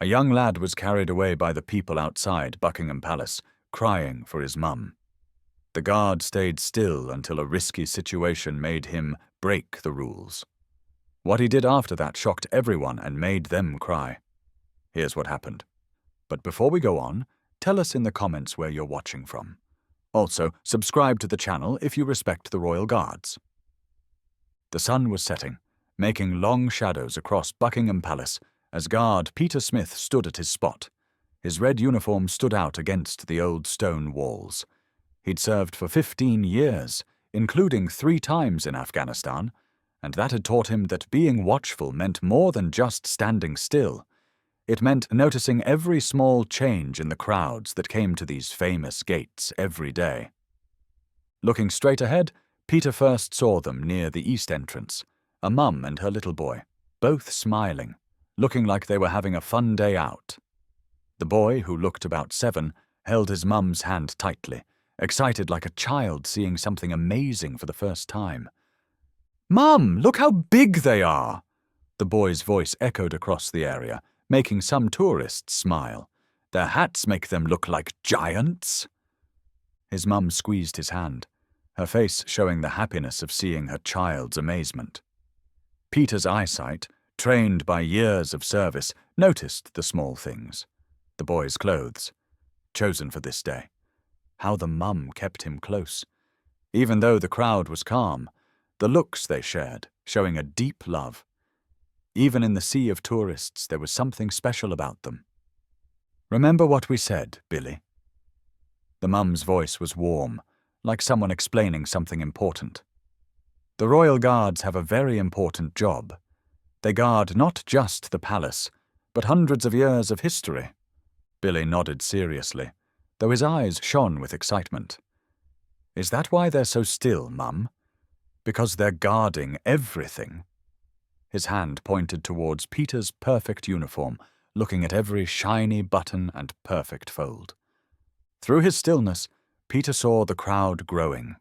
A young lad was carried away by the people outside Buckingham Palace, crying for his mum. The guard stayed still until a risky situation made him break the rules. What he did after that shocked everyone and made them cry. Here's what happened. But before we go on, tell us in the comments where you're watching from. Also, subscribe to the channel if you respect the royal guards. The sun was setting, making long shadows across Buckingham Palace as guard Peter Smith stood at his spot. His red uniform stood out against the old stone walls. He'd served for 15 years, including 3 times in Afghanistan, and that had taught him that being watchful meant more than just standing still. It meant noticing every small change in the crowds that came to these famous gates every day. Looking straight ahead, Peter first saw them near the east entrance, a mum and her little boy, both smiling, looking like they were having a fun day out. The boy, who looked about 7, held his mum's hand tightly, excited like a child seeing something amazing for the first time. "Mum, look how big they are!" The boy's voice echoed across the area, making some tourists smile. "Their hats make them look like giants." His mum squeezed his hand, her face showing the happiness of seeing her child's amazement. Peter's eyesight, trained by years of service, noticed the small things. The boy's clothes, chosen for this day. How the mum kept him close. Even though the crowd was calm, the looks they shared, showing a deep love. Even in the sea of tourists, there was something special about them. "Remember what we said, Billy?" The mum's voice was warm, like someone explaining something important. "The royal guards have a very important job. They guard not just the palace, but hundreds of years of history." Billy nodded seriously, though his eyes shone with excitement. "Is that why they're so still, Mum? Because they're guarding everything?" His hand pointed towards Peter's perfect uniform, looking at every shiny button and perfect fold. Through his stillness, Peter saw the crowd growing.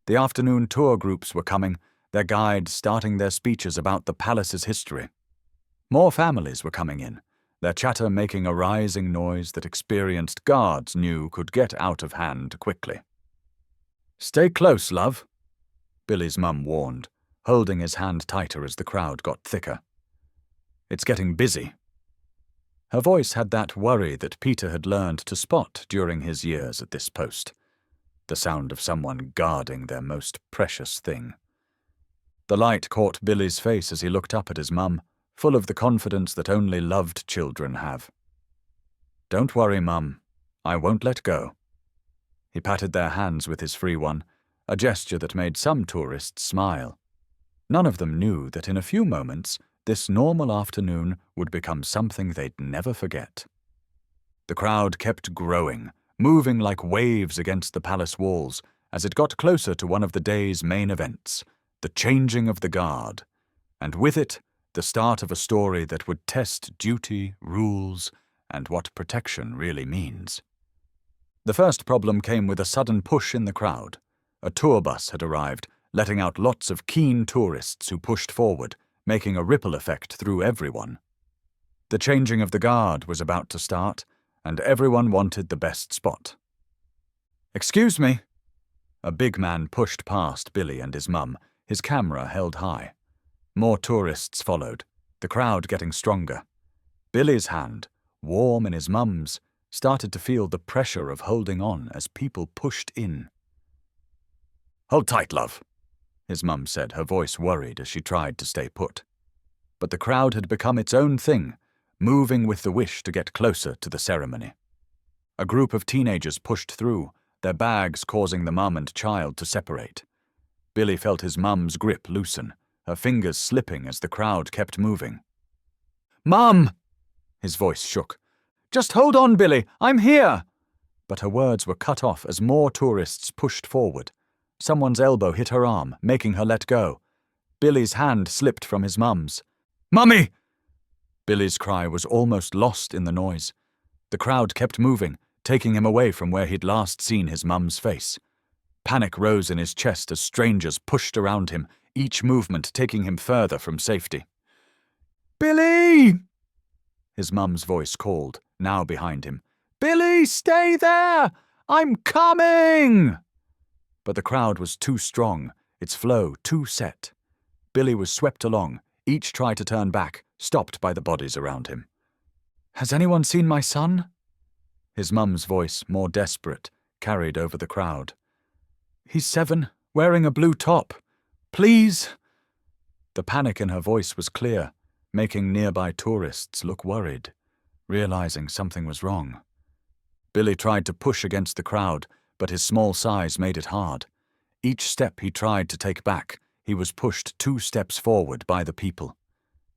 The afternoon tour groups were coming, their guides starting their speeches about the palace's history. More families were coming in, their chatter making a rising noise that experienced guards knew could get out of hand quickly. "Stay close, love," Billy's mum warned, holding his hand tighter as the crowd got thicker. "It's getting busy." Her voice had that worry that Peter had learned to spot during his years at this post, the sound of someone guarding their most precious thing. The light caught Billy's face as he looked up at his mum, full of the confidence that only loved children have. "Don't worry, Mum. I won't let go." He patted their hands with his free one, a gesture that made some tourists smile. None of them knew that in a few moments, this normal afternoon would become something they'd never forget. The crowd kept growing, moving like waves against the palace walls as it got closer to one of the day's main events, the changing of the guard, and with it, the start of a story that would test duty, rules, and what protection really means. The first problem came with a sudden push in the crowd. A tour bus had arrived, letting out lots of keen tourists who pushed forward, making a ripple effect through everyone. The changing of the guard was about to start, and everyone wanted the best spot. "Excuse me." A big man pushed past Billy and his mum, his camera held high. More tourists followed, the crowd getting stronger. Billy's hand, warm in his mum's, started to feel the pressure of holding on as people pushed in. "Hold tight, love," his mum said, her voice worried as she tried to stay put. But the crowd had become its own thing, moving with the wish to get closer to the ceremony. A group of teenagers pushed through, their bags causing the mum and child to separate. Billy felt his mum's grip loosen, her fingers slipping as the crowd kept moving. "Mum!" His voice shook. "Just hold on, Billy, I'm here!" But her words were cut off as more tourists pushed forward. Someone's elbow hit her arm, making her let go. Billy's hand slipped from his mum's. "Mummy!" Billy's cry was almost lost in the noise. The crowd kept moving, taking him away from where he'd last seen his mum's face. Panic rose in his chest as strangers pushed around him, each movement taking him further from safety. "Billy!" His mum's voice called, now behind him. "Billy, stay there! I'm coming!" But the crowd was too strong, its flow too set. Billy was swept along, each tried to turn back, stopped by the bodies around him. "Has anyone seen my son?" His mum's voice, more desperate, carried over the crowd. "He's 7, wearing a blue top. Please!" The panic in her voice was clear, making nearby tourists look worried, realizing something was wrong. Billy tried to push against the crowd, but his small size made it hard. Each step he tried to take back, he was pushed 2 steps forward by the people.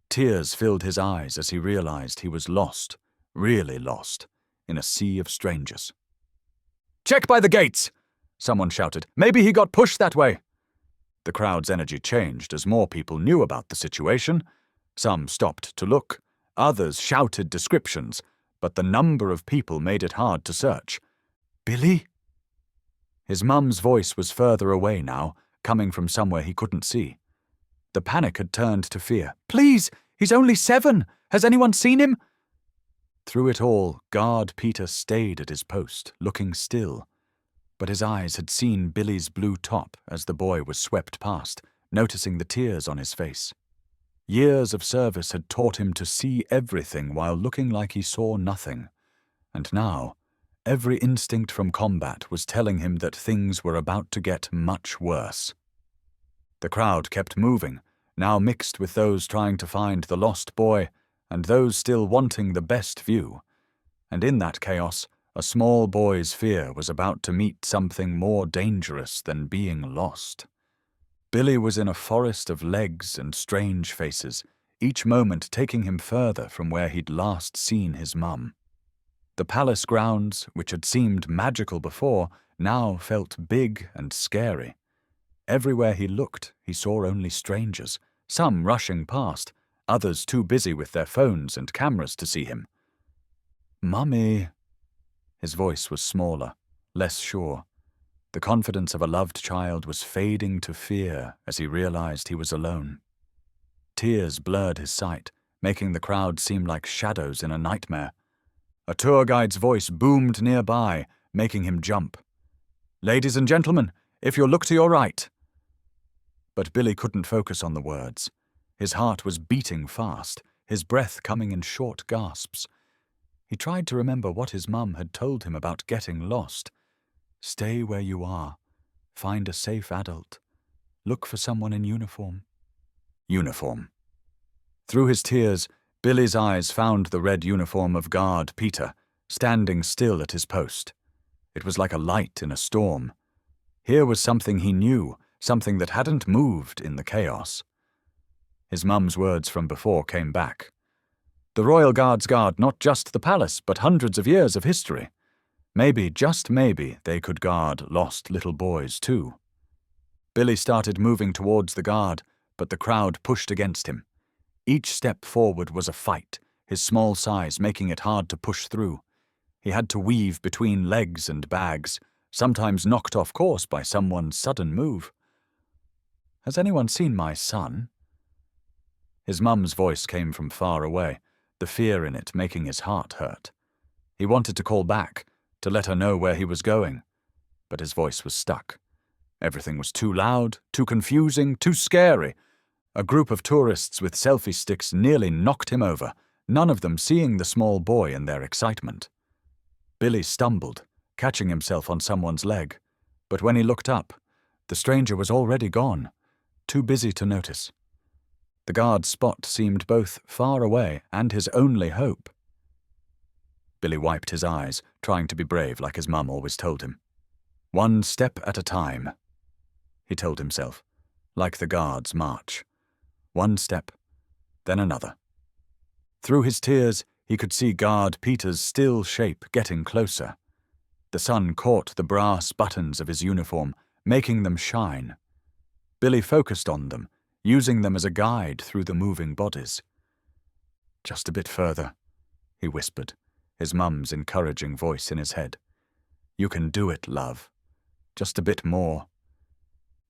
Tears filled his eyes as he realized he was lost, really lost, in a sea of strangers. "Check by the gates!" someone shouted. "Maybe he got pushed that way." The crowd's energy changed as more people knew about the situation. Some stopped to look, others shouted descriptions, but the number of people made it hard to search. "Billy?" His mum's voice was further away now, coming from somewhere he couldn't see. The panic had turned to fear. "Please, he's only 7. Has anyone seen him?" Through it all, Guard Peter stayed at his post, looking still. But his eyes had seen Billy's blue top as the boy was swept past, noticing the tears on his face. Years of service had taught him to see everything while looking like he saw nothing. And now, every instinct from combat was telling him that things were about to get much worse. The crowd kept moving, now mixed with those trying to find the lost boy and those still wanting the best view. And in that chaos, a small boy's fear was about to meet something more dangerous than being lost. Billy was in a forest of legs and strange faces, each moment taking him further from where he'd last seen his mum. The palace grounds, which had seemed magical before, now felt big and scary. Everywhere he looked, he saw only strangers, some rushing past, others too busy with their phones and cameras to see him. "Mummy." His voice was smaller, less sure. The confidence of a loved child was fading to fear as he realized he was alone. Tears blurred his sight, making the crowd seem like shadows in a nightmare. A tour guide's voice boomed nearby, making him jump. "Ladies and gentlemen, if you'll look to your right." But Billy couldn't focus on the words. His heart was beating fast, his breath coming in short gasps. He tried to remember what his mum had told him about getting lost. Stay where you are. Find a safe adult. Look for someone in uniform. Uniform. Through his tears, Billy's eyes found the red uniform of Guard Peter, standing still at his post. It was like a light in a storm. Here was something he knew, something that hadn't moved in the chaos. His mum's words from before came back. The Royal Guards guard not just the palace, but hundreds of years of history. Maybe, just maybe, they could guard lost little boys too. Billy started moving towards the guard, but the crowd pushed against him. Each step forward was a fight, his small size making it hard to push through. He had to weave between legs and bags, sometimes knocked off course by someone's sudden move. "Has anyone seen my son?" His mum's voice came from far away, the fear in it making his heart hurt. He wanted to call back, to let her know where he was going, but his voice was stuck. Everything was too loud, too confusing, too scary. A group of tourists with selfie sticks nearly knocked him over, none of them seeing the small boy in their excitement. Billy stumbled, catching himself on someone's leg, but when he looked up, the stranger was already gone, too busy to notice. The guard's spot seemed both far away and his only hope. Billy wiped his eyes, trying to be brave like his mum always told him. "One step at a time," he told himself, like the guard's march. One step, then another. Through his tears, he could see Guard Peter's still shape getting closer. The sun caught the brass buttons of his uniform, making them shine. Billy focused on them, using them as a guide through the moving bodies. "Just a bit further," he whispered, his mum's encouraging voice in his head. "You can do it, love. Just a bit more."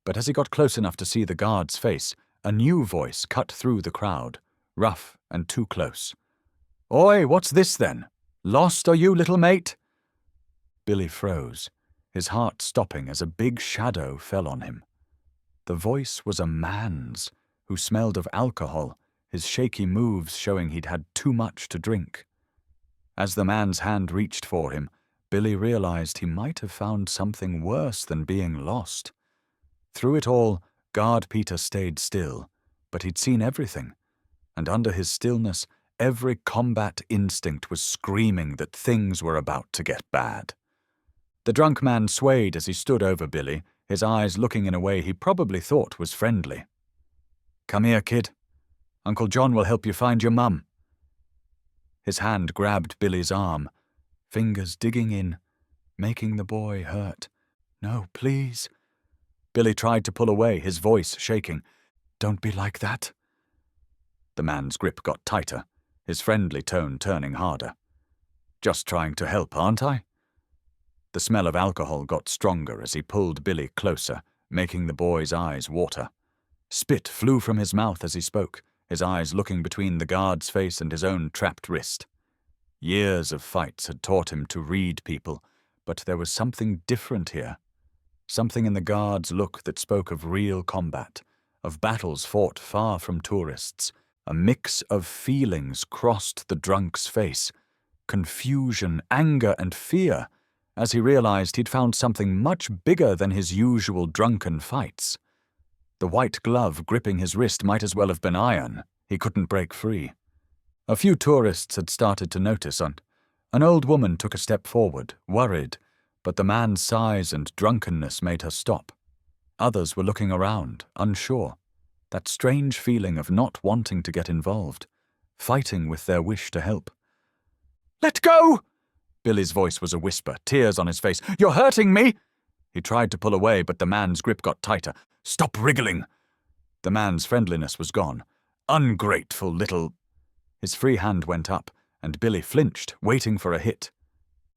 But as he got close enough to see the guard's face, a new voice cut through the crowd, rough and too close. "Oi, what's this then? Lost are you, little mate?" Billy froze, his heart stopping as a big shadow fell on him. The voice was a man's, who smelled of alcohol, his shaky moves showing he'd had too much to drink. As the man's hand reached for him, Billy realized he might have found something worse than being lost. Through it all, Guard Peter stayed still, but he'd seen everything, and under his stillness, every combat instinct was screaming that things were about to get bad. The drunk man swayed as he stood over Billy, his eyes looking in a way he probably thought was friendly. "Come here, kid. Uncle John will help you find your mum." His hand grabbed Billy's arm, fingers digging in, making the boy hurt. "No, please." Billy tried to pull away, his voice shaking. "Don't be like that." The man's grip got tighter, his friendly tone turning harder. "Just trying to help, aren't I?" The smell of alcohol got stronger as he pulled Billy closer, making the boy's eyes water. Spit flew from his mouth as he spoke, his eyes looking between the guard's face and his own trapped wrist. Years of fights had taught him to read people, but there was something different here. Something in the guard's look that spoke of real combat, of battles fought far from tourists. A mix of feelings crossed the drunk's face, confusion, anger, and fear, as he realized he'd found something much bigger than his usual drunken fights. The white glove gripping his wrist might as well have been iron. He couldn't break free. A few tourists had started to notice, and an old woman took a step forward, worried, but the man's size and drunkenness made her stop. Others were looking around, unsure. That strange feeling of not wanting to get involved, fighting with their wish to help. "Let go!" Billy's voice was a whisper, tears on his face. "You're hurting me!" He tried to pull away, but the man's grip got tighter. "Stop wriggling!" The man's friendliness was gone. "Ungrateful little—" His free hand went up, and Billy flinched, waiting for a hit.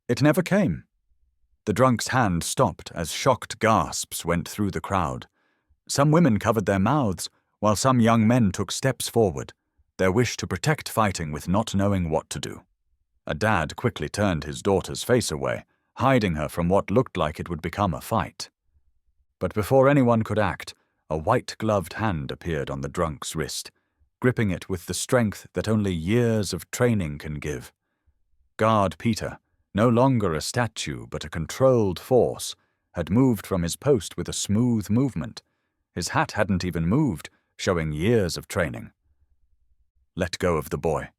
It never came. The drunk's hand stopped as shocked gasps went through the crowd. Some women covered their mouths, while some young men took steps forward, their wish to protect fighting with not knowing what to do. A dad quickly turned his daughter's face away, hiding her from what looked like it would become a fight. But before anyone could act, a white-gloved hand appeared on the drunk's wrist, gripping it with the strength that only years of training can give. Guard Peter, no longer a statue but a controlled force, had moved from his post with a smooth movement. His hat hadn't even moved, showing years of training. "Let go of the boy."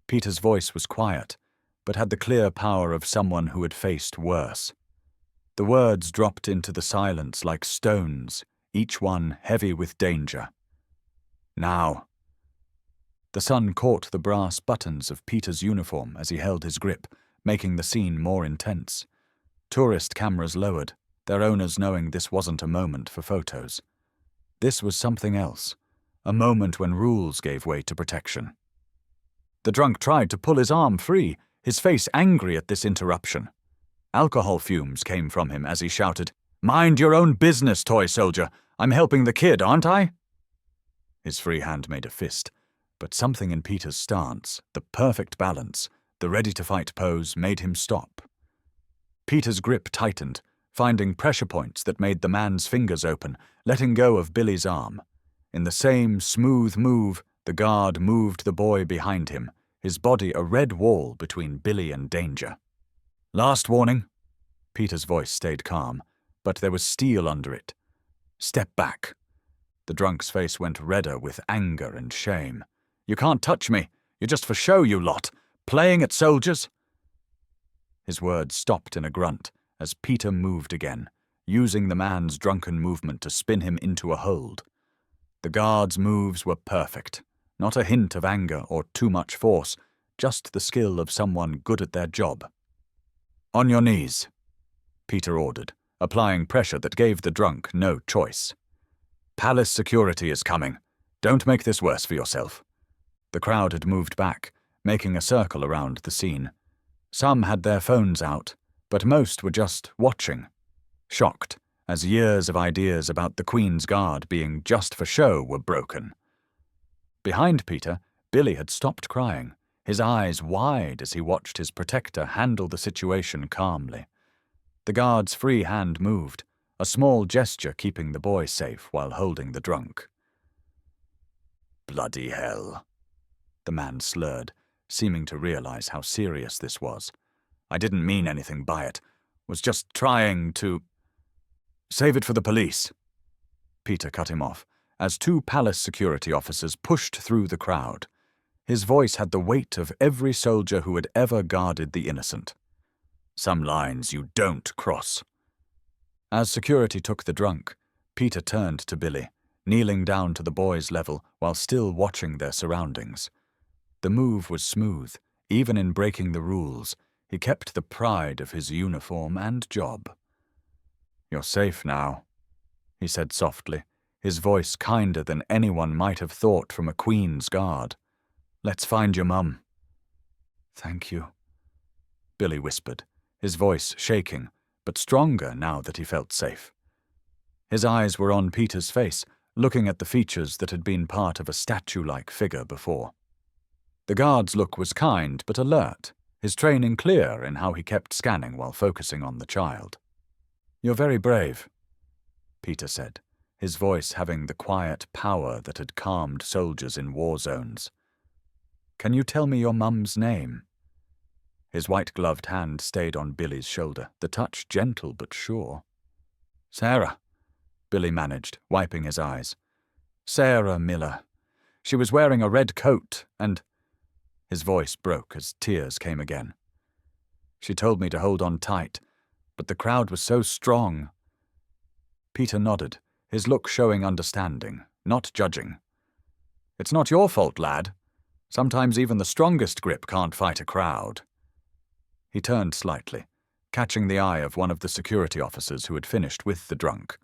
Peter's voice was quiet, but had the clear power of someone who had faced worse. The words dropped into the silence like stones, each one heavy with danger. "Now." The sun caught the brass buttons of Peter's uniform as he held his grip, making the scene more intense. Tourist cameras lowered, their owners knowing this wasn't a moment for photos. This was something else, a moment when rules gave way to protection. The drunk tried to pull his arm free, his face angry at this interruption. Alcohol fumes came from him as he shouted, "Mind your own business, toy soldier. I'm helping the kid, aren't I?" His free hand made a fist, but something in Peter's stance, the perfect balance, the ready-to-fight pose, made him stop. Peter's grip tightened, finding pressure points that made the man's fingers open, letting go of Billy's arm. In the same smooth move, the guard moved the boy behind him, his body a red wall between Billy and danger. "Last warning." Peter's voice stayed calm, but there was steel under it. "Step back." The drunk's face went redder with anger and shame. "You can't touch me. You're just for show, you lot. Playing at soldiers?" His words stopped in a grunt as Peter moved again, using the man's drunken movement to spin him into a hold. The guard's moves were perfect. Not a hint of anger or too much force, just the skill of someone good at their job. "On your knees," Peter ordered, applying pressure that gave the drunk no choice. "Palace security is coming. Don't make this worse for yourself." The crowd had moved back, making a circle around the scene. Some had their phones out, but most were just watching, shocked as years of ideas about the Queen's Guard being just for show were broken. Behind Peter, Billy had stopped crying, his eyes wide as he watched his protector handle the situation calmly. The guard's free hand moved, a small gesture keeping the boy safe while holding the drunk. "Bloody hell," the man slurred, seeming to realize how serious this was. "I didn't mean anything by it. Was just trying to—" "Save it for the police," Peter cut him off, as two palace security officers pushed through the crowd. His voice had the weight of every soldier who had ever guarded the innocent. "Some lines you don't cross." As security took the drunk, Peter turned to Billy, kneeling down to the boy's level while still watching their surroundings. The move was smooth. Even in breaking the rules, he kept the pride of his uniform and job. "You're safe now," he said softly, his voice kinder than anyone might have thought from a Queen's guard. "Let's find your mum." "Thank you," Billy whispered, his voice shaking, but stronger now that he felt safe. His eyes were on Peter's face, looking at the features that had been part of a statue-like figure before. The guard's look was kind but alert, his training clear in how he kept scanning while focusing on the child. "You're very brave," Peter said, his voice having the quiet power that had calmed soldiers in war zones. "Can you tell me your mum's name?" His white-gloved hand stayed on Billy's shoulder, the touch gentle but sure. "Sarah," Billy managed, wiping his eyes. "Sarah Miller. She was wearing a red coat and—" His voice broke as tears came again. "She told me to hold on tight, but the crowd was so strong." Peter nodded, his look showing understanding, not judging. "It's not your fault, lad. Sometimes even the strongest grip can't fight a crowd." He turned slightly, catching the eye of one of the security officers who had finished with the drunk.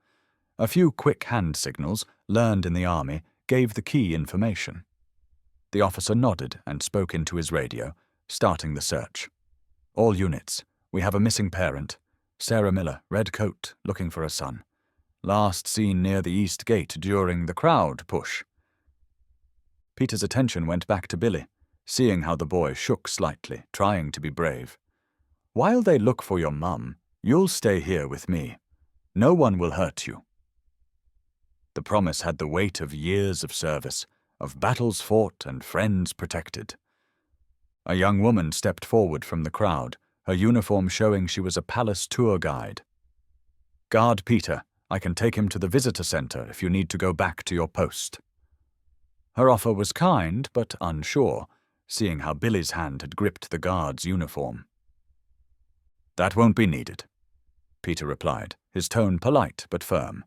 A few quick hand signals, learned in the army, gave the key information. The officer nodded and spoke into his radio, starting the search. "All units, we have a missing parent. Sarah Miller, red coat, looking for a son. Last seen near the east gate during the crowd push." Peter's attention went back to Billy, seeing how the boy shook slightly, trying to be brave. "While they look for your mum, you'll stay here with me. No one will hurt you." The promise had the weight of years of service, of battles fought and friends protected. A young woman stepped forward from the crowd, her uniform showing she was a palace tour guide. "Guard Peter. I can take him to the visitor center if you need to go back to your post." Her offer was kind but unsure, seeing how Billy's hand had gripped the guard's uniform. "That won't be needed," Peter replied, his tone polite but firm.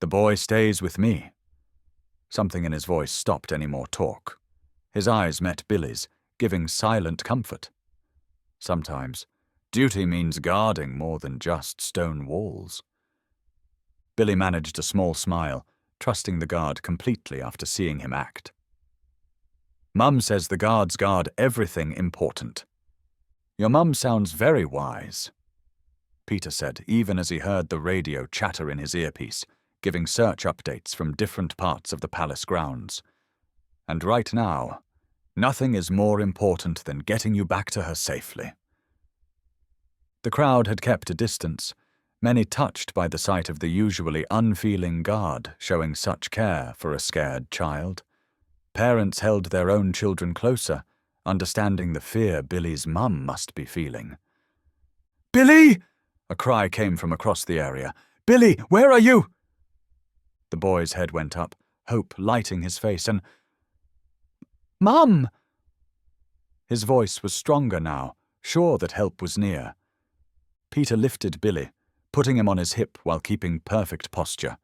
"The boy stays with me." Something in his voice stopped any more talk. His eyes met Billy's, giving silent comfort. Sometimes, duty means guarding more than just stone walls. Billy managed a small smile, trusting the guard completely after seeing him act. "Mum says the guards guard everything important." "Your mum sounds very wise," Peter said, even as he heard the radio chatter in his earpiece, giving search updates from different parts of the palace grounds. "And right now, nothing is more important than getting you back to her safely." The crowd had kept a distance, many touched by the sight of the usually unfeeling guard showing such care for a scared child. Parents held their own children closer, understanding the fear Billy's mum must be feeling. "Billy!" a cry came from across the area. "Billy, where are you?" The boy's head went up, hope lighting his face, and— "Mum!" His voice was stronger now, sure that help was near. Peter lifted Billy, putting him on his hip while keeping perfect posture.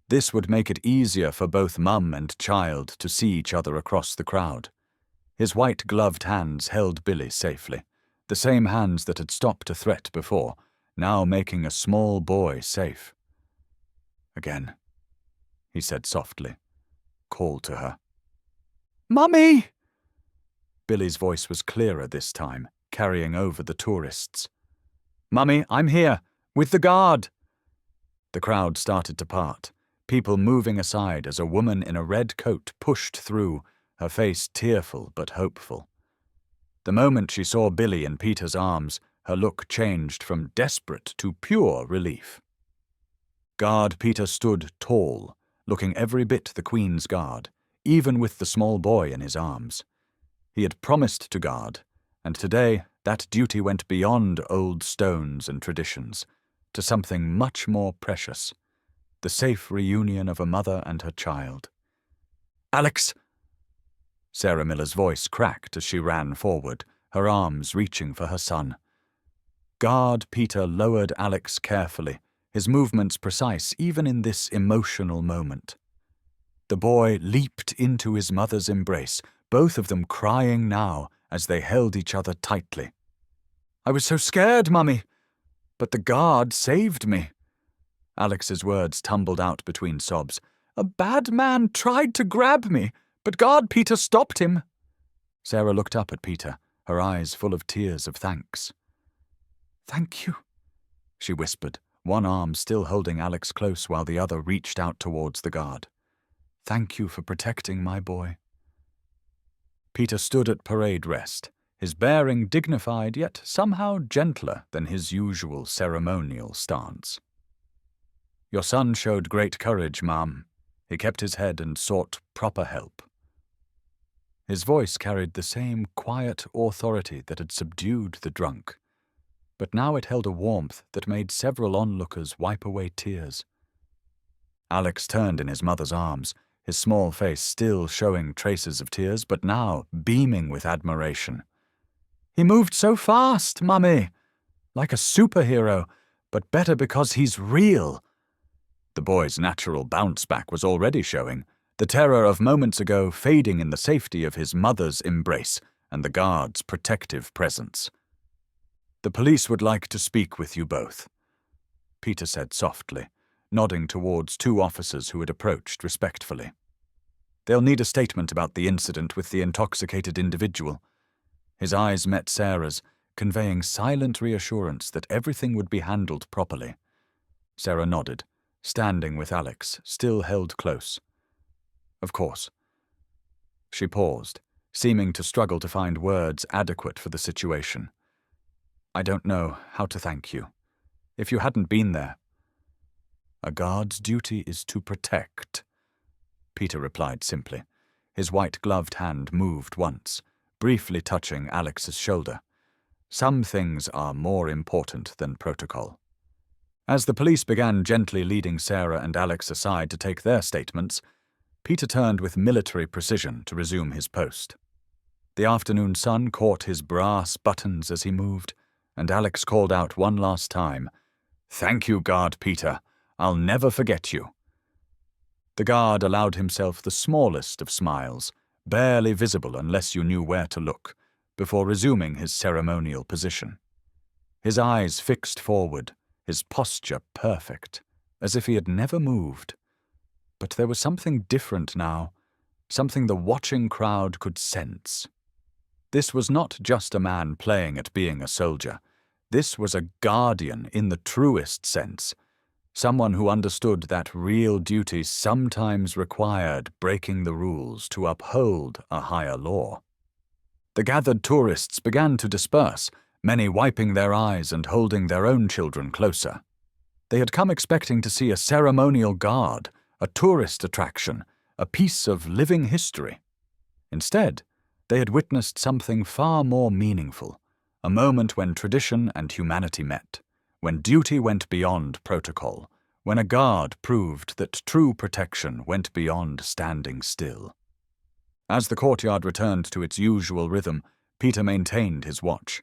This would make it easier for both mum and child to see each other across the crowd. His white-gloved hands held Billy safely, the same hands that had stopped a threat before, now making a small boy safe. "Again," he said softly. "Call to her." "Mummy!" Billy's voice was clearer this time, carrying over the tourists. "Mummy, I'm here, with the guard." The crowd started to part, people moving aside as a woman in a red coat pushed through, her face tearful but hopeful. The moment she saw Billy in Peter's arms, her look changed from desperate to pure relief. Guard Peter stood tall, looking every bit the Queen's guard, even with the small boy in his arms. He had promised to guard, and today that duty went beyond old stones and traditions, to something much more precious, the safe reunion of a mother and her child. "Alex!" Sarah Miller's voice cracked as she ran forward, her arms reaching for her son. Guard Peter lowered Alex carefully, his movements precise even in this emotional moment. The boy leaped into his mother's embrace, both of them crying now as they held each other tightly. "I was so scared, Mummy, but the guard saved me." Alex's words tumbled out between sobs. "A bad man tried to grab me, but Guard Peter stopped him." Sarah looked up at Peter, her eyes full of tears of thanks. "Thank you," she whispered, one arm still holding Alex close while the other reached out towards the guard. "Thank you for protecting my boy." Peter stood at parade rest, his bearing dignified yet somehow gentler than his usual ceremonial stance. "Your son showed great courage, Ma'am. He kept his head and sought proper help." His voice carried the same quiet authority that had subdued the drunk, but now it held a warmth that made several onlookers wipe away tears. Alex turned in his mother's arms, his small face still showing traces of tears, but now beaming with admiration. "He moved so fast, Mummy! Like a superhero, but better because he's real." The boy's natural bounce-back was already showing, the terror of moments ago fading in the safety of his mother's embrace and the guard's protective presence. "The police would like to speak with you both," Peter said softly, nodding towards two officers who had approached respectfully. "They'll need a statement about the incident with the intoxicated individual." His eyes met Sarah's, conveying silent reassurance that everything would be handled properly. Sarah nodded, standing with Alex, still held close. "Of course." She paused, seeming to struggle to find words adequate for the situation. "I don't know how to thank you. If you hadn't been there—" "A guard's duty is to protect," Peter replied simply. His white-gloved hand moved once, briefly touching Alex's shoulder. Some things are more important than protocol. As the police began gently leading Sarah and Alex aside to take their statements, Peter turned with military precision to resume his post. The afternoon sun caught his brass buttons as he moved, and Alex called out one last time, "Thank you, Guard Peter. I'll never forget you." The guard allowed himself the smallest of smiles, barely visible unless you knew where to look, before resuming his ceremonial position. His eyes fixed forward, his posture perfect, as if he had never moved. But there was something different now, something the watching crowd could sense. This was not just a man playing at being a soldier. This was a guardian in the truest sense, someone who understood that real duty sometimes required breaking the rules to uphold a higher law. The gathered tourists began to disperse, many wiping their eyes and holding their own children closer. They had come expecting to see a ceremonial guard, a tourist attraction, a piece of living history. Instead, they had witnessed something far more meaningful, a moment when tradition and humanity met, when duty went beyond protocol, when a guard proved that true protection went beyond standing still. As the courtyard returned to its usual rhythm, Peter maintained his watch.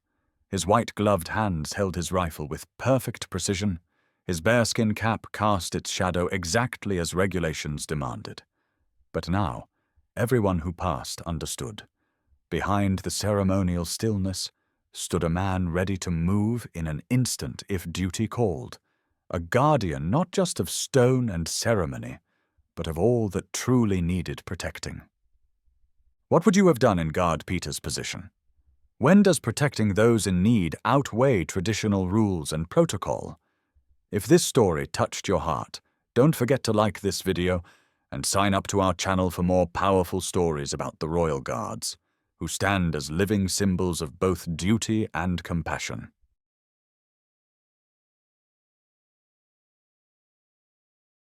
His white-gloved hands held his rifle with perfect precision. His bearskin cap cast its shadow exactly as regulations demanded. But now, everyone who passed understood. Behind the ceremonial stillness stood a man ready to move in an instant if duty called, a guardian not just of stone and ceremony, but of all that truly needed protecting. What would you have done in Guard Peter's position? When does protecting those in need outweigh traditional rules and protocol? If this story touched your heart, don't forget to like this video and sign up to our channel for more powerful stories about the Royal Guards. who stand as living symbols of both duty and compassion.